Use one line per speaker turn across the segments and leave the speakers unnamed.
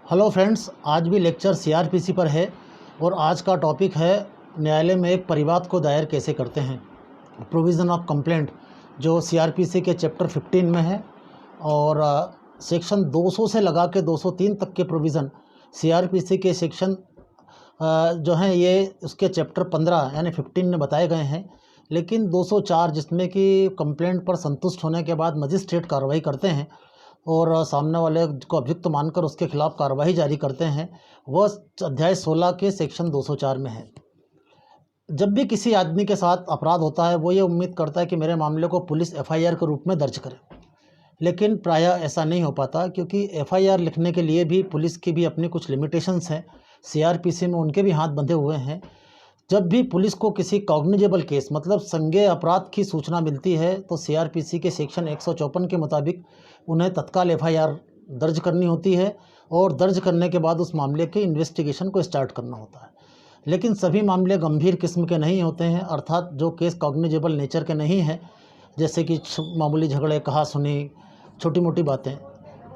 Hello friends, आज भी lecture CrPC पर है और आज का टॉपिक है न्यायालय में एक परिवाद को दायर कैसे करते हैं। प्रोविज़न ऑफ कंप्लेंट जो सीआरपीसी के चैप्टर 15 में है और सेक्शन 200 से लगा के 203 तक के प्रोविज़न सीआरपीसी के सेक्शन जो हैं ये उसके चैप्टर 15 यानी 15 में बताए गए हैं। लेकिन 204 जिसमें कि कंप्लेंट पर संतुष्ट होने के बाद मजिस्ट्रेट कार्रवाई करते हैं और सामने वाले को अभियुक्त मानकर उसके खिलाफ कार्रवाई जारी करते हैं, वह अध्याय 16 के सेक्शन 204 में है। जब भी किसी आदमी के साथ अपराध होता है वो ये उम्मीद करता है कि मेरे मामले को पुलिस एफआईआर के रूप में दर्ज करे, लेकिन प्रायः ऐसा नहीं हो पाता क्योंकि एफआईआर लिखने के लिए भी पुलिस की भी अपनी कुछ लिमिटेशंस हैं। सीआरपीसी में उनके भी हाथ बंधे हुए हैं। जब भी पुलिस को किसी कॉग्निजेबल केस मतलब संज्ञेय अपराध की सूचना मिलती है तो सीआरपीसी के सेक्शन 154 के मुताबिक उन्हें तत्काल एफआईआर दर्ज करनी होती है और दर्ज करने के बाद उस मामले के इन्वेस्टिगेशन को स्टार्ट करना होता है। लेकिन सभी मामले गंभीर किस्म के नहीं होते हैं, अर्थात जो केस कॉग्निजेबल नेचर के नहीं हैं, जैसे कि मामूली झगड़े, कहा सुनी, छोटी मोटी बातें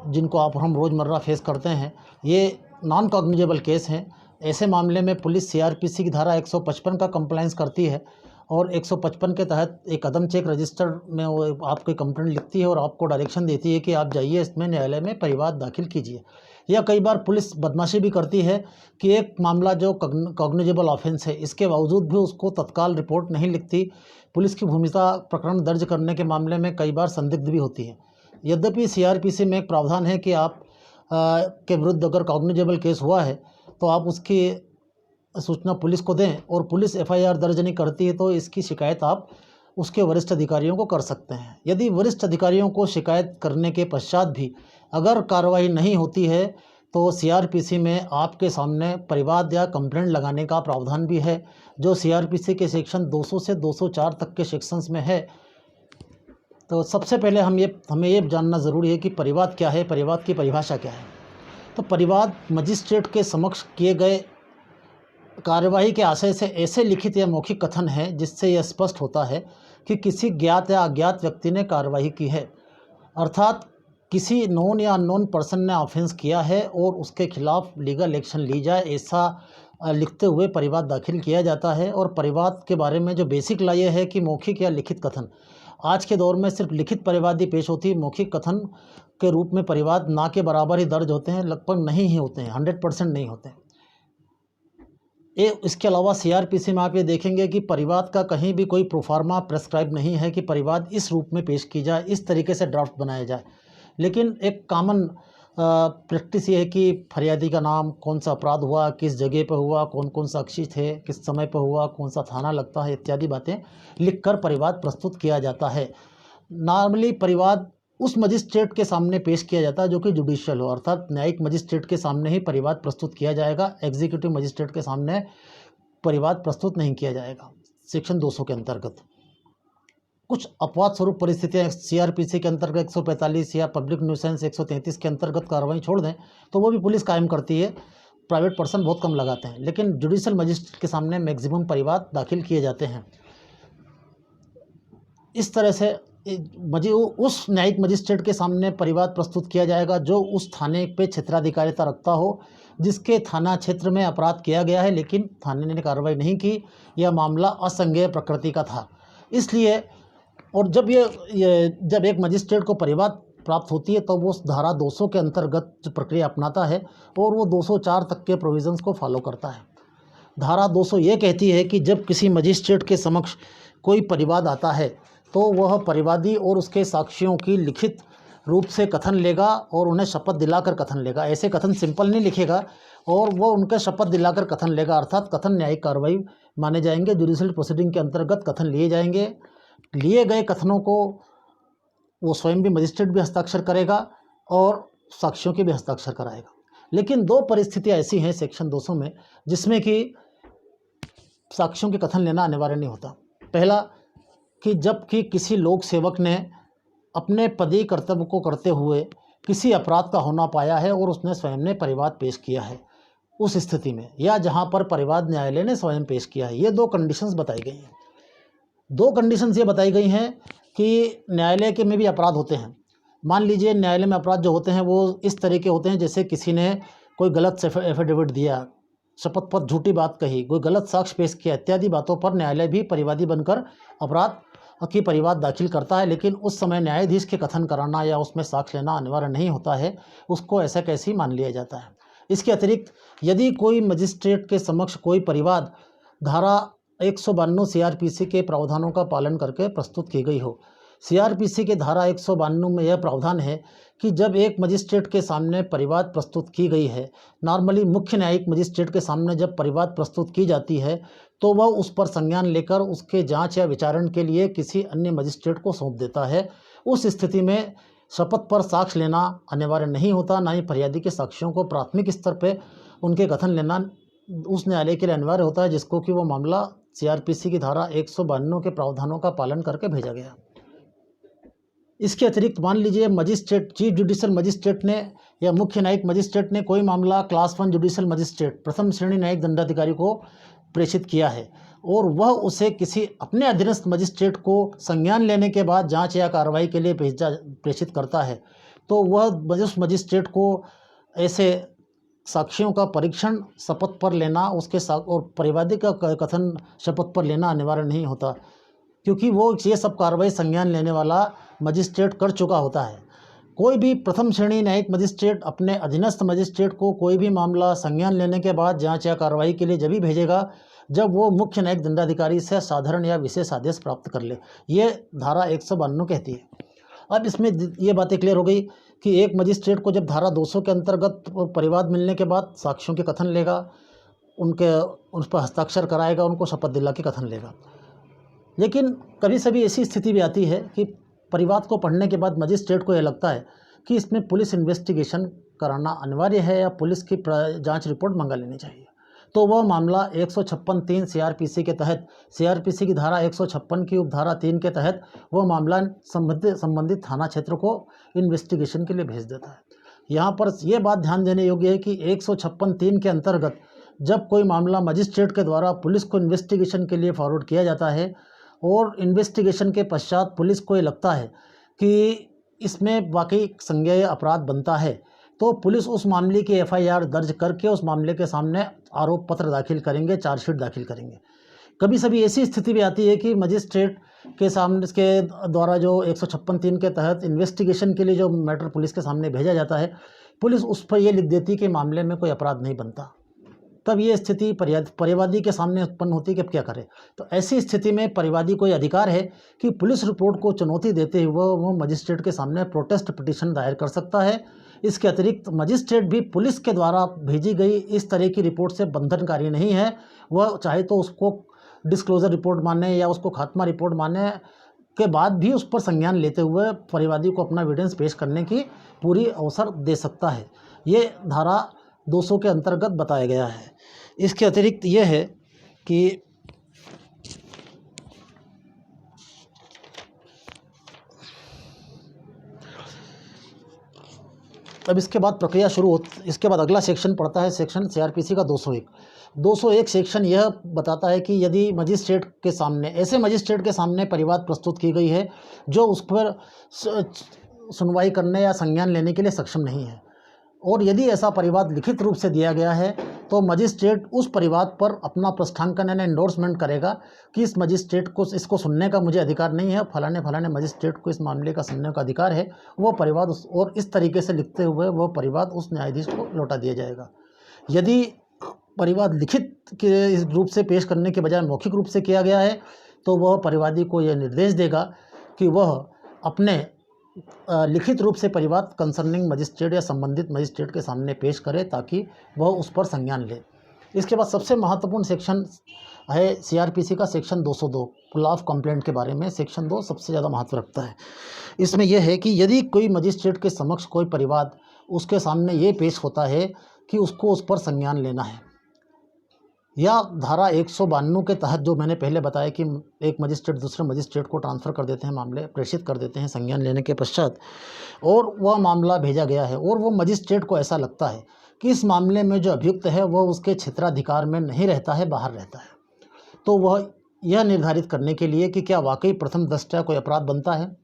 जिनको आप हम रोज़मर्रा फेस करते हैं, ये नॉन कॉग्निजेबल केस हैं। ऐसे मामले में पुलिस सीआरपीसी की धारा 155 का कंप्लायंस करती है और 155 के तहत एक कदम चेक रजिस्टर में वो आपकी कंप्लेंट लिखती है और आपको डायरेक्शन देती है कि आप जाइए इसमें न्यायालय में परिवाद दाखिल कीजिए। या कई बार पुलिस बदमाशी भी करती है कि एक मामला जो कॉग्निजेबल ऑफेंस है इसके बावजूद भी उसको तत्काल रिपोर्ट नहीं लिखती। पुलिस की भूमिका प्रकरण दर्ज करने के मामले में कई बार संदिग्ध भी होती है। यद्यपि सीआरपीसी में एक प्रावधान है कि आप के विरुद्ध अगर कॉग्निजेबल केस हुआ है तो आप उसकी सूचना पुलिस को दें और पुलिस एफआईआर दर्ज नहीं करती है तो इसकी शिकायत आप उसके वरिष्ठ अधिकारियों को कर सकते हैं। यदि वरिष्ठ अधिकारियों को शिकायत करने के पश्चात भी अगर कार्रवाई नहीं होती है तो सीआरपीसी में आपके सामने परिवाद या कंप्लेंट लगाने का प्रावधान भी है, जो सीआरपीसी के सेक्शन 200 से 204 तक के सेक्शंस में है। तो सबसे पहले हमें ये जानना ज़रूरी है कि परिवाद क्या है, परिवाद की परिभाषा क्या है। तो परिवाद मजिस्ट्रेट के समक्ष किए गए कार्यवाही के आशय से ऐसे लिखित या मौखिक कथन है जिससे यह स्पष्ट होता है कि किसी ज्ञात या अज्ञात व्यक्ति ने कार्यवाही की है, अर्थात किसी नोन या अननोन पर्सन ने ऑफेंस किया है और उसके खिलाफ लीगल एक्शन ली जाए, ऐसा लिखते हुए परिवाद दाखिल किया जाता है। और परिवाद के बारे में जो बेसिक ला ये है कि मौखिक या लिखित कथन, आज के दौर में सिर्फ लिखित परिवाद ही पेश होती है। मौखिक कथन के रूप में परिवाद ना के बराबर ही दर्ज होते हैं, लगभग नहीं ही होते हैं, 100% नहीं होते हैं। इसके अलावा सीआरपीसी में आप ये देखेंगे कि परिवाद का कहीं भी कोई प्रोफार्मा प्रेस्क्राइब नहीं है कि परिवाद इस रूप में पेश की जाए, इस तरीके से ड्राफ्ट बनाया जाए। लेकिन एक कॉमन प्रैक्टिस ये है कि फरियादी का नाम, कौन सा अपराध हुआ, किस जगह पर हुआ, कौन कौन साक्षी थे, किस समय पर हुआ, कौन सा थाना लगता है, इत्यादि बातें लिखकर परिवाद प्रस्तुत किया जाता है। नॉर्मली परिवाद उस मजिस्ट्रेट के सामने पेश किया जाता है जो कि जुडिशियल हो, अर्थात न्यायिक मजिस्ट्रेट के सामने ही परिवाद प्रस्तुत किया जाएगा। एग्जीक्यूटिव मजिस्ट्रेट के सामने परिवाद प्रस्तुत नहीं किया जाएगा। सेक्शन 200 के अंतर्गत कुछ अपवाद स्वरूप परिस्थितियाँ सीआरपीसी के अंतर्गत 145 या पब्लिक न्यूसेंस 133 के अंतर्गत कार्रवाई छोड़ दें तो वो भी पुलिस कायम करती है, प्राइवेट पर्सन बहुत कम लगाते हैं। लेकिन जुडिशियल मजिस्ट्रेट के सामने मैक्सिमम परिवाद दाखिल किए जाते हैं। इस तरह से उस न्यायिक मजिस्ट्रेट के सामने परिवाद प्रस्तुत किया जाएगा जो उस थाने पे क्षेत्राधिकारिता रखता हो, जिसके थाना क्षेत्र में अपराध किया गया है लेकिन थाने ने कार्रवाई नहीं की, यह मामला असंज्ञेय प्रकृति का था। इसलिए और जब एक मजिस्ट्रेट को परिवाद प्राप्त होती है तो वो उस धारा 200 के अंतर्गत जो प्रक्रिया अपनाता है और वो 204 तक के प्रोविजंस को फॉलो करता है। धारा 200 ये कहती है कि जब किसी मजिस्ट्रेट के समक्ष कोई परिवाद आता है तो वह परिवादी और उसके साक्षियों की लिखित रूप से कथन लेगा और उन्हें शपथ दिलाकर कथन लेगा। ऐसे कथन सिंपल नहीं लिखेगा और वो उनके शपथ दिलाकर कथन लेगा, अर्थात कथन न्यायिक कार्रवाई माने जाएंगे। जुडिशियल प्रोसीडिंग के अंतर्गत कथन लिए जाएंगे। लिए गए कथनों को वो स्वयं भी मजिस्ट्रेट भी हस्ताक्षर करेगा और साक्षियों के भी हस्ताक्षर कराएगा। लेकिन दो परिस्थितियाँ ऐसी हैं सेक्शन 200 में जिसमें कि साक्षियों के कथन लेना अनिवार्य नहीं होता। पहला कि जबकि किसी लोक सेवक ने अपने पदीय कर्तव्य को करते हुए किसी अपराध का होना पाया है और उसने स्वयं ने परिवाद पेश किया है, उस स्थिति में, या जहां पर परिवाद न्यायालय ने स्वयं पेश किया है। ये दो कंडीशंस बताई गई हैं। दो कंडीशंस ये बताई गई हैं कि न्यायालय के में भी अपराध होते हैं। मान लीजिए न्यायालय में अपराध जो होते हैं वो इस तरह के होते हैं जैसे किसी ने कोई गलत एफिडेविट दिया, शपथ पर झूठी बात कही, कोई गलत साक्ष्य पेश किया इत्यादि बातों पर न्यायालय भी परिवादी बनकर अपराध की परिवाद दाखिल करता है। लेकिन उस समय न्यायाधीश के कथन कराना या उसमें साक्ष्य लेना अनिवार्य नहीं होता है, उसको ऐसा कैसे ही मान लिया जाता है। इसके अतिरिक्त यदि कोई मजिस्ट्रेट के समक्ष कोई परिवाद धारा 192 सीआरपीसी के प्रावधानों का पालन करके प्रस्तुत की गई हो। सीआरपीसी के धारा 192 में यह प्रावधान है कि जब एक मजिस्ट्रेट के सामने परिवाद प्रस्तुत की गई है, नॉर्मली मुख्य न्यायिक मजिस्ट्रेट के सामने जब परिवाद प्रस्तुत की जाती है तो वह उस पर संज्ञान लेकर उसके जांच या विचारण के लिए किसी अन्य मजिस्ट्रेट को सौंप देता है। उस स्थिति में शपथ पर साक्ष्य लेना अनिवार्य नहीं होता, ना ही फरियादी के साक्ष्यों को प्राथमिक स्तर पर उनके कथन लेना उस न्यायालय के लिए अनिवार्य होता है जिसको कि वो मामला सीआरपीसी की धारा 192 के प्रावधानों का पालन करके भेजा गया। इसके अतिरिक्त मान लीजिए मजिस्ट्रेट, चीफ जुडिशियल मजिस्ट्रेट ने या मुख्य न्यायिक मजिस्ट्रेट ने कोई मामला क्लास 1 जुडिशियल मजिस्ट्रेट, प्रथम श्रेणी न्यायिक दंडाधिकारी को प्रेषित किया है और वह उसे किसी अपने अधीनस्थ मजिस्ट्रेट को संज्ञान लेने के बाद जांच या कार्रवाई के लिए प्रेषित करता है, तो वह उस मजिस्ट्रेट को ऐसे साक्ष्यों का परीक्षण शपथ पर लेना और परिवादी का कथन शपथ पर लेना अनिवार्य नहीं होता, क्योंकि वो ये सब कार्रवाई संज्ञान लेने वाला मजिस्ट्रेट कर चुका होता है। कोई भी प्रथम श्रेणी न्यायिक मजिस्ट्रेट अपने अधीनस्थ मजिस्ट्रेट को कोई भी मामला संज्ञान लेने के बाद जांच या कार्रवाई के लिए जब भी भेजेगा जब वो मुख्य न्यायिक दंडाधिकारी से साधारण या विशेष आदेश प्राप्त कर ले। ये धारा 192 कहती है। अब इसमें ये बातें क्लियर हो गई कि एक मजिस्ट्रेट को जब धारा 200 के अंतर्गत परिवाद मिलने के बाद साक्ष्यों के कथन लेगा, उन पर हस्ताक्षर कराएगा, उनको शपथ दिला के कथन लेगा। लेकिन कभी कभी ऐसी स्थिति भी आती है कि परिवाद को पढ़ने के बाद मजिस्ट्रेट को यह लगता है कि इसमें पुलिस इन्वेस्टिगेशन कराना अनिवार्य है या पुलिस की जांच रिपोर्ट मंगा लेनी चाहिए, तो वह मामला 156(3) सीआरपीसी के तहत, सीआरपीसी की धारा 156 की उपधारा 3 के तहत वह मामला संबंधित थाना क्षेत्र को इन्वेस्टिगेशन के लिए भेज देता है। यहाँ पर यह बात ध्यान देने योग्य है कि 156(3) के अंतर्गत जब कोई मामला मजिस्ट्रेट के द्वारा पुलिस को इन्वेस्टिगेशन के लिए फॉरवर्ड किया जाता है और इन्वेस्टिगेशन के पश्चात पुलिस को ये लगता है कि इसमें वाकई संज्ञेय अपराध बनता है, तो पुलिस उस मामले की एफआईआर दर्ज करके उस मामले के सामने आरोप पत्र दाखिल करेंगे, चार्जशीट दाखिल करेंगे। कभी कभी ऐसी स्थिति भी आती है कि मजिस्ट्रेट के सामने के द्वारा जो 156(3) के तहत इन्वेस्टिगेशन के लिए जो मैटर पुलिस के सामने भेजा जाता है, पुलिस उस पर यह लिख देती कि मामले में कोई अपराध नहीं बनता। तब ये स्थिति परिवादी के सामने उत्पन्न होती है कि अब क्या करें। तो ऐसी स्थिति में परिवादी को अधिकार है कि पुलिस रिपोर्ट को चुनौती देते हुए वो मजिस्ट्रेट के सामने प्रोटेस्ट पिटीशन दायर कर सकता है। इसके अतिरिक्त मजिस्ट्रेट भी पुलिस के द्वारा भेजी गई इस तरह की रिपोर्ट से बंधनकारी नहीं है। वह चाहे तो उसको डिस्क्लोजर रिपोर्ट माने या उसको खात्मा रिपोर्ट माने के बाद भी उस पर संज्ञान लेते हुए परिवादी को अपना एविडेंस पेश करने की पूरी अवसर दे सकता है। ये धारा 200 के अंतर्गत बताया गया है। इसके अतिरिक्त यह है कि अब इसके बाद प्रक्रिया शुरू हो, इसके बाद अगला सेक्शन पड़ता है सेक्शन सीआरपीसी का 201 सेक्शन यह बताता है कि यदि मजिस्ट्रेट के सामने, ऐसे मजिस्ट्रेट के सामने परिवाद प्रस्तुत की गई है जो उस पर सुनवाई करने या संज्ञान लेने के लिए सक्षम नहीं है, और यदि ऐसा परिवाद लिखित रूप से दिया गया है तो मजिस्ट्रेट उस परिवाद पर अपना प्रस्थांकन यानी एंडोर्समेंट करेगा कि इस मजिस्ट्रेट को इसको सुनने का मुझे अधिकार नहीं है, फलाने मजिस्ट्रेट को इस मामले का सुनने का अधिकार है। वो परिवाद और इस तरीके से लिखते हुए वो परिवाद उस न्यायाधीश को लौटा दिया जाएगा। यदि परिवाद लिखित के रूप से पेश करने के बजाय मौखिक रूप से किया गया है तो वह परिवादी को यह निर्देश देगा कि वह अपने लिखित रूप से परिवाद कंसर्निंग मजिस्ट्रेट या संबंधित मजिस्ट्रेट के सामने पेश करे ताकि वह उस पर संज्ञान ले। इसके बाद सबसे महत्वपूर्ण सेक्शन है सीआरपीसी का सेक्शन 202 पुल ऑफ कंप्लेंट के बारे में। सेक्शन 2 सबसे ज़्यादा महत्व रखता है। इसमें यह है कि यदि कोई मजिस्ट्रेट के समक्ष कोई परिवाद उसके सामने ये पेश होता है कि उसको उस पर संज्ञान लेना है, या धारा 192 के तहत जो मैंने पहले बताया कि एक मजिस्ट्रेट दूसरे मजिस्ट्रेट को ट्रांसफ़र कर देते हैं, मामले प्रेषित कर देते हैं संज्ञान लेने के पश्चात, और वह मामला भेजा गया है और वो मजिस्ट्रेट को ऐसा लगता है कि इस मामले में जो अभियुक्त है वह उसके क्षेत्राधिकार में नहीं रहता है, बाहर रहता है, तो वह यह निर्धारित करने के लिए कि क्या वाकई प्रथम दृष्टया कोई अपराध बनता है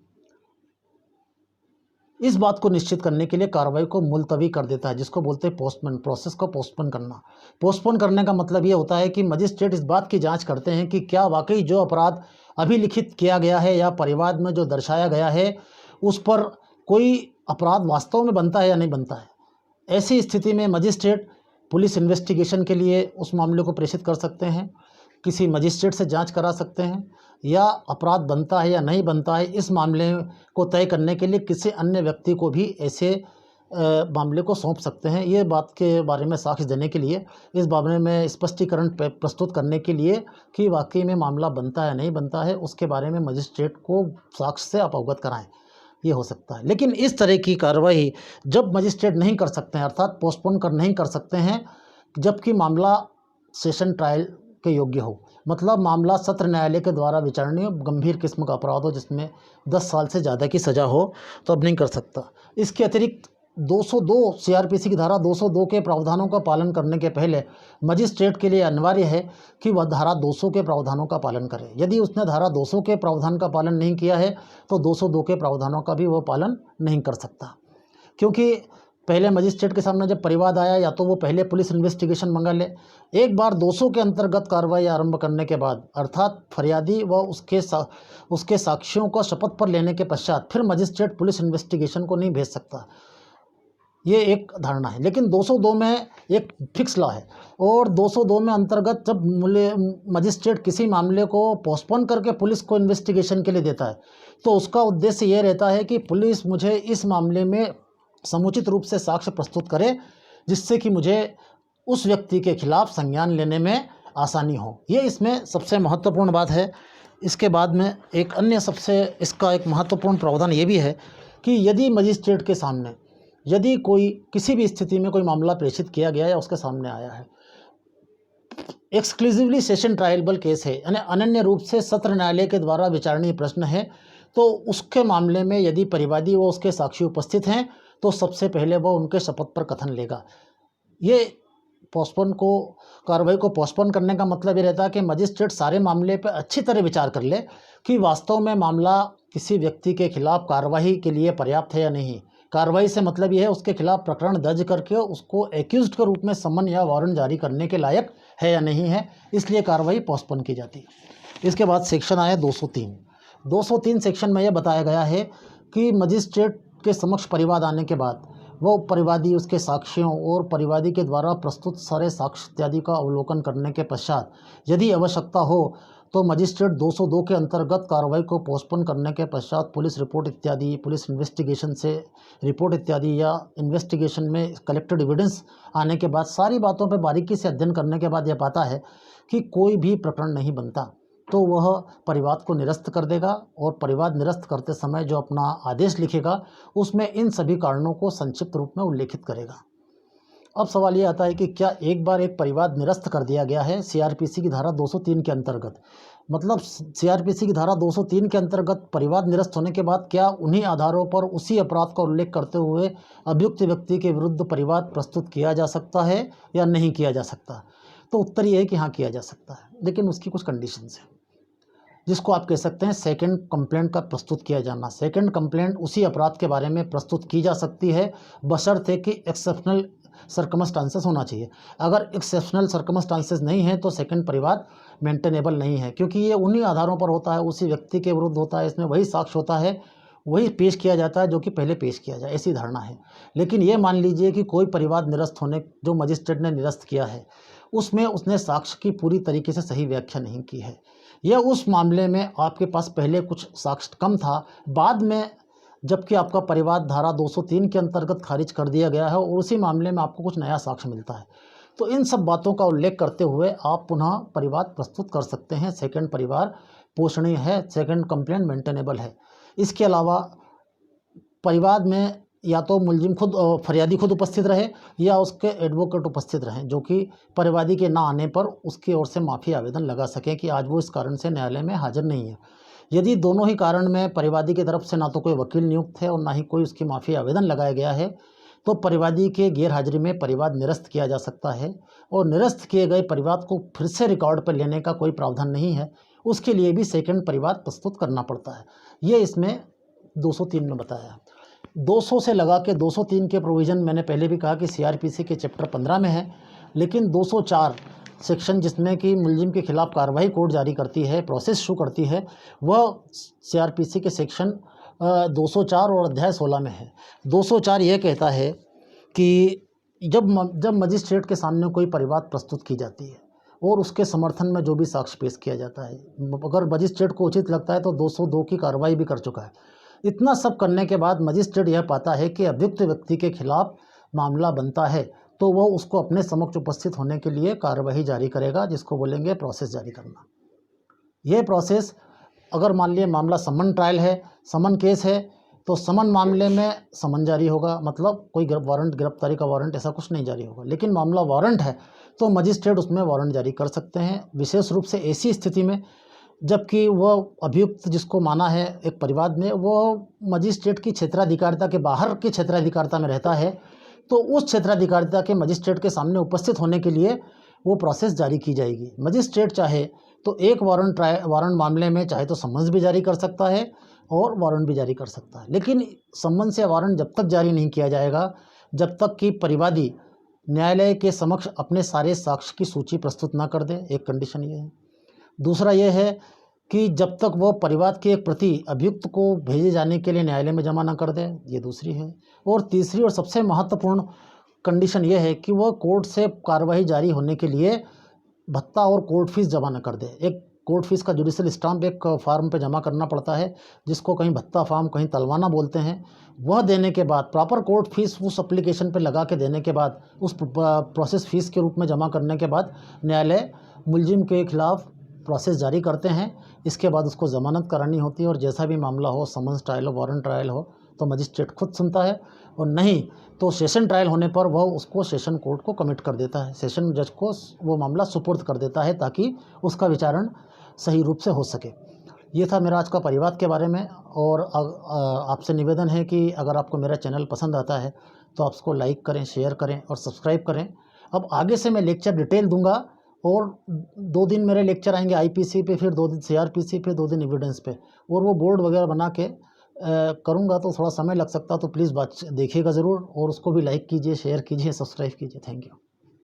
इस बात को निश्चित करने के लिए कार्रवाई को मुलतवी कर देता है, जिसको बोलते हैं पोस्टपोन, प्रोसेस को पोस्टपोन करना। पोस्टपोन करने का मतलब ये होता है कि मजिस्ट्रेट इस बात की जांच करते हैं कि क्या वाकई जो अपराध अभिलिखित किया गया है या परिवाद में जो दर्शाया गया है उस पर कोई अपराध वास्तव में बनता है या नहीं बनता है। ऐसी स्थिति में मजिस्ट्रेट पुलिस इन्वेस्टिगेशन के लिए उस मामले को प्रेषित कर सकते हैं, किसी मजिस्ट्रेट से जांच करा सकते हैं, या अपराध बनता है या नहीं बनता है इस मामले को तय करने के लिए किसी अन्य व्यक्ति को भी ऐसे मामले को सौंप सकते हैं। ये बात के बारे में साक्ष्य देने के लिए, इस बारे में स्पष्टीकरण प्रस्तुत करने के लिए कि वाकई में मामला बनता है या नहीं बनता है, उसके बारे में मजिस्ट्रेट को साक्ष्य से आप अवगत कराएं, ये हो सकता है। लेकिन इस तरह की कार्रवाई जब मजिस्ट्रेट नहीं कर सकते हैं, अर्थात पोस्टपोन कर नहीं कर सकते हैं, जबकि मामला सेशन ट्रायल के योग्य हो, मतलब मामला सत्र न्यायालय के द्वारा विचारणीय गंभीर किस्म का अपराध हो जिसमें 10 साल से ज़्यादा की सज़ा हो, तो अब नहीं कर सकता। इसके अतिरिक्त 202 सीआरपीसी की धारा 202 के प्रावधानों का पालन करने के पहले मजिस्ट्रेट के लिए अनिवार्य है कि वह धारा 200 के प्रावधानों का पालन करे। यदि उसने धारा 200 के प्रावधान का पालन नहीं किया है तो 202 के प्रावधानों का भी वह पालन नहीं कर सकता, क्योंकि पहले मजिस्ट्रेट के सामने जब परिवाद आया या तो वो पहले पुलिस इन्वेस्टिगेशन मंगा ले। एक बार 200 के अंतर्गत कार्रवाई आरंभ करने के बाद, अर्थात फरियादी व उसके साक्षियों को शपथ पर लेने के पश्चात फिर मजिस्ट्रेट पुलिस इन्वेस्टिगेशन को नहीं भेज सकता, ये एक धारणा है। लेकिन 202 में एक फिक्स लॉ है, और 202 में अंतर्गत जब मजिस्ट्रेट किसी मामले को पोस्टपोन करके पुलिस को इन्वेस्टिगेशन के लिए देता है तो उसका उद्देश्य ये रहता है कि पुलिस मुझे इस मामले में समुचित रूप से साक्ष्य प्रस्तुत करे, जिससे कि मुझे उस व्यक्ति के खिलाफ संज्ञान लेने में आसानी हो। ये इसमें सबसे महत्वपूर्ण बात है। इसके बाद में एक अन्य सबसे इसका एक महत्वपूर्ण प्रावधान ये भी है कि यदि मजिस्ट्रेट के सामने यदि कोई किसी भी स्थिति में कोई मामला प्रेषित किया गया या उसके सामने आया है, एक्सक्लूसिवली सेशन ट्रायलेबल केस है, यानी अनन्य रूप से सत्र न्यायालय के द्वारा विचारणीय प्रश्न है, तो उसके मामले में यदि परिवादी व उसके साक्षी उपस्थित हैं तो सबसे पहले वह उनके शपथ पर कथन लेगा। ये कार्रवाई को पोस्टपोन करने का मतलब ये रहता है कि मजिस्ट्रेट सारे मामले पर अच्छी तरह विचार कर ले कि वास्तव में मामला किसी व्यक्ति के खिलाफ कार्रवाई के लिए पर्याप्त है या नहीं। कार्रवाई से मतलब ये है उसके खिलाफ प्रकरण दर्ज करके उसको एक्यूज्ड के रूप में समन या वारंट जारी करने के लायक है या नहीं है, इसलिए कार्रवाई पोस्टपोन की जाती है। इसके बाद सेक्शन आया 203 सेक्शन में यह बताया गया है कि मजिस्ट्रेट के समक्ष परिवाद आने के बाद वो परिवादी, उसके साक्ष्यों और परिवादी के द्वारा प्रस्तुत सारे साक्ष्य इत्यादि का अवलोकन करने के पश्चात यदि आवश्यकता हो तो मजिस्ट्रेट 202 के अंतर्गत कार्रवाई को पोस्टपोन करने के पश्चात पुलिस रिपोर्ट इत्यादि, पुलिस इन्वेस्टिगेशन से रिपोर्ट इत्यादि या इन्वेस्टिगेशन में कलेक्टेड एविडेंस आने के बाद सारी बातों पर बारीकी से अध्ययन करने के बाद यह पाता है कि कोई भी प्रकरण नहीं बनता तो वह परिवाद को निरस्त कर देगा, और परिवाद निरस्त करते समय जो अपना आदेश लिखेगा उसमें इन सभी कारणों को संक्षिप्त रूप में उल्लेखित करेगा। अब सवाल ये आता है कि क्या एक बार एक परिवाद निरस्त कर दिया गया है सीआरपीसी की धारा 203 के अंतर्गत, मतलब सीआरपीसी की धारा 203 के अंतर्गत परिवाद निरस्त होने के बाद क्या उन्हीं आधारों पर उसी अपराध का उल्लेख करते हुए अभियुक्त व्यक्ति के विरुद्ध परिवाद प्रस्तुत किया जा सकता है या नहीं किया जा सकता? तो उत्तर ये है कि हाँ, किया जा सकता है, लेकिन उसकी कुछ कंडीशंस हैं, जिसको आप कह सकते हैं सेकंड कंप्लेंट का प्रस्तुत किया जाना। सेकंड कंप्लेंट उसी अपराध के बारे में प्रस्तुत की जा सकती है बशर्ते कि एक्सेप्शनल सर्कमस्टांसेस होना चाहिए। अगर एक्सेप्शनल सर्कमस्टांसेस नहीं है तो सेकंड परिवाद मेंटेनेबल नहीं है, क्योंकि ये उन्हीं आधारों पर होता है, उसी व्यक्ति के विरुद्ध होता है, इसमें वही साक्ष्य होता है, वही पेश किया जाता है जो कि पहले पेश किया जाए, ऐसी धारणा है। लेकिन ये मान लीजिए कि कोई परिवाद निरस्त होने जो मजिस्ट्रेट ने निरस्त किया है उसमें उसने साक्ष्य की पूरी तरीके से सही व्याख्या नहीं की है, या उस मामले में आपके पास पहले कुछ साक्ष्य कम था, बाद में जबकि आपका परिवाद धारा 203 के अंतर्गत खारिज कर दिया गया है और उसी मामले में आपको कुछ नया साक्ष्य मिलता है, तो इन सब बातों का उल्लेख करते हुए आप पुनः परिवाद प्रस्तुत कर सकते हैं। सेकंड परिवार पोषणीय है, सेकंड कंप्लेंट मेंटेनेबल है। इसके अलावा परिवाद में या तो मुलजिम खुद फरियादी खुद उपस्थित रहे या उसके एडवोकेट उपस्थित रहें, जो कि परिवादी के ना आने पर उसकी ओर से माफ़ी आवेदन लगा सकें कि आज वो इस कारण से न्यायालय में हाजिर नहीं है। यदि दोनों ही कारण में परिवादी की तरफ से ना तो कोई वकील नियुक्त है और ना ही कोई उसकी माफ़ी आवेदन लगाया गया है तो परिवादी के गैर हाजिरी में परिवाद निरस्त किया जा सकता है, और निरस्त किए गए परिवाद को फिर से रिकॉर्ड पर लेने का कोई प्रावधान नहीं है, उसके लिए भी सेकंड परिवाद प्रस्तुत करना पड़ता है। ये इसमें 203 में बताया है। 200 से लगा के 203 के प्रोविज़न मैंने पहले भी कहा कि सीआरपीसी के चैप्टर 15 में है, लेकिन 204 सेक्शन जिसमें कि मुलजिम के खिलाफ कार्रवाई कोर्ट जारी करती है, प्रोसेस शुरू करती है, वह सीआरपीसी के सेक्शन 204 और अध्याय 16 में है। 204 यह कहता है कि जब मजिस्ट्रेट के सामने कोई परिबात प्रस्तुत की जाती है और उसके समर्थन में जो भी साक्ष्य पेश किया जाता है, अगर मजिस्ट्रेट को उचित लगता है तो 202 की कार्रवाई भी कर चुका है। इतना सब करने के बाद मजिस्ट्रेट यह पाता है कि अभियुक्त व्यक्ति के खिलाफ मामला बनता है, तो वह उसको अपने समक्ष उपस्थित होने के लिए कार्रवाई जारी करेगा, जिसको बोलेंगे प्रोसेस जारी करना। यह प्रोसेस, अगर मान लिया मामला समन ट्रायल है, समन केस है, तो समन मामले में समन जारी होगा, मतलब कोई वारंट, गिरफ्तारी का वारंट ऐसा कुछ नहीं जारी होगा। लेकिन मामला वारंट है तो मजिस्ट्रेट उसमें वारंट जारी कर सकते हैं, विशेष रूप से ऐसी स्थिति में जबकि वह अभियुक्त जिसको माना है एक परिवाद में, वो मजिस्ट्रेट की क्षेत्राधिकारिता के बाहर की क्षेत्राधिकारिता में रहता है, तो उस क्षेत्राधिकारिता के मजिस्ट्रेट के सामने उपस्थित होने के लिए वो प्रोसेस जारी की जाएगी। मजिस्ट्रेट चाहे तो एक वारंट मामले में चाहे तो समन्स भी जारी कर सकता है और वारंट भी जारी कर सकता है, लेकिन समन्स या वारंट जब तक जारी नहीं किया जाएगा जब तक कि परिवादी न्यायालय के समक्ष अपने सारे साक्ष्य की सूची प्रस्तुत ना कर दे। एक कंडीशन ये है। दूसरा यह है कि जब तक वो परिवाद की एक प्रति अभियुक्त को भेजे जाने के लिए न्यायालय में जमा ना कर दे, ये दूसरी है। और तीसरी और सबसे महत्वपूर्ण कंडीशन यह है कि वह कोर्ट से कार्रवाई जारी होने के लिए भत्ता और कोर्ट फीस जमा न कर दे। एक कोर्ट फीस का जुडिशियल स्टाम्प एक फार्म पे जमा करना पड़ता है, जिसको कहीं भत्ता फार्म, कहीं तलवाना बोलते हैं। वह देने के बाद, प्रॉपर कोर्ट फीस उस एप्लीकेशन पे लगा के देने के बाद, उस प्रोसेस फीस के रूप में जमा करने के बाद न्यायालय मुलजिम के खिलाफ प्रोसेस जारी करते हैं। इसके बाद उसको ज़मानत करानी होती है और जैसा भी मामला हो, समन्स ट्रायल हो, वारंट ट्रायल हो, तो मजिस्ट्रेट खुद सुनता है, और नहीं तो सेशन ट्रायल होने पर वह उसको सेशन कोर्ट को कमिट कर देता है, सेशन जज को वो मामला सुपुर्द कर देता है, ताकि उसका विचारण सही रूप से हो सके। ये था मेरा आज का परिवाद के बारे में। और आपसे निवेदन है कि अगर आपको मेरा चैनल पसंद आता है तो आप उसको लाइक करें, शेयर करें और सब्सक्राइब करें। अब आगे से मैं लेक्चर डिटेल दूंगा, और 2 दिन मेरे लेक्चर आएंगे आईपीसी पे, फिर 2 दिन सीआरपीसी पे, 2 दिन एविडेंस पे, और वो बोर्ड वगैरह बना के करूँगा तो थोड़ा समय लग सकता, तो प्लीज़ बात देखिएगा ज़रूर, और उसको भी लाइक कीजिए, शेयर कीजिए, सब्सक्राइब कीजिए। Thank you.